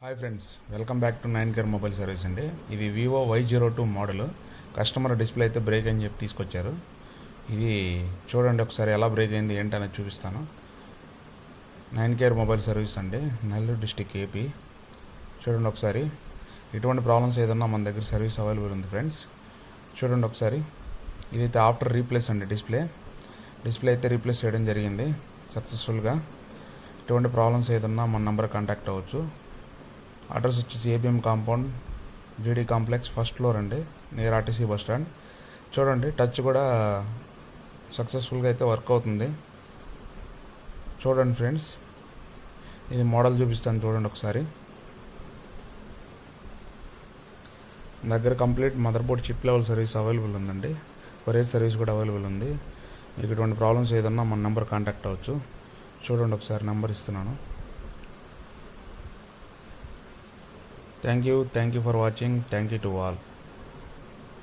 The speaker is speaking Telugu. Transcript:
Hi friends, welcome back to 9 care mobile service అండి. ఇది Vivo Y02 model. Customer display అయితే బ్రేక్ అని చెప్పి తీసుకొచ్చారు. ఇది చూడండి ఒకసారి ఎలా బ్రేక్ అయింది ఏంటనేది చూపిస్తాను. 9 కేర్ మొబైల్ సర్వీస్ అండి, నెల్లూరు డిస్టిక్ ఏపీ. చూడండి ఒకసారి, ఇటువంటి ప్రాబ్లమ్స్ ఏదన్నా మన దగ్గర సర్వీస్ అవైలబుల్ ఉంది ఫ్రెండ్స్. చూడండి ఒకసారి, ఇదైతే ఆఫ్టర్ రీప్లేస్ అండి. డిస్ప్లే అయితే రీప్లేస్ చేయడం జరిగింది సక్సెస్ఫుల్గా. ఇటువంటి ప్రాబ్లమ్స్ ఏదన్నా మన నెంబర్ కాంటాక్ట్ అవ్వచ్చు. అడ్రస్ వచ్చేసి ఏబిఎం కాంపౌండ్, జీడీ కాంప్లెక్స్, ఫస్ట్ ఫ్లోర్ అండి, నియర్ ఆర్టీసీ బస్ స్టాండ్. చూడండి, టచ్ కూడా సక్సెస్ఫుల్గా అయితే వర్క్ అవుతుంది. చూడండి ఫ్రెండ్స్, ఇది మోడల్ చూపిస్తాను చూడండి ఒకసారి. దగ్గర complete mother board chip level service available ఉందండి. కొరియర్ సర్వీస్ కూడా అవైలబుల్ ఉంది. మీకు ఇటువంటి ప్రాబ్లమ్స్ ఏదన్నా మన నెంబర్ కాంటాక్ట్ అవ్వచ్చు. చూడండి ఒకసారి, నెంబర్ ఇస్తున్నాను. Thank you for watching. Thank you to all.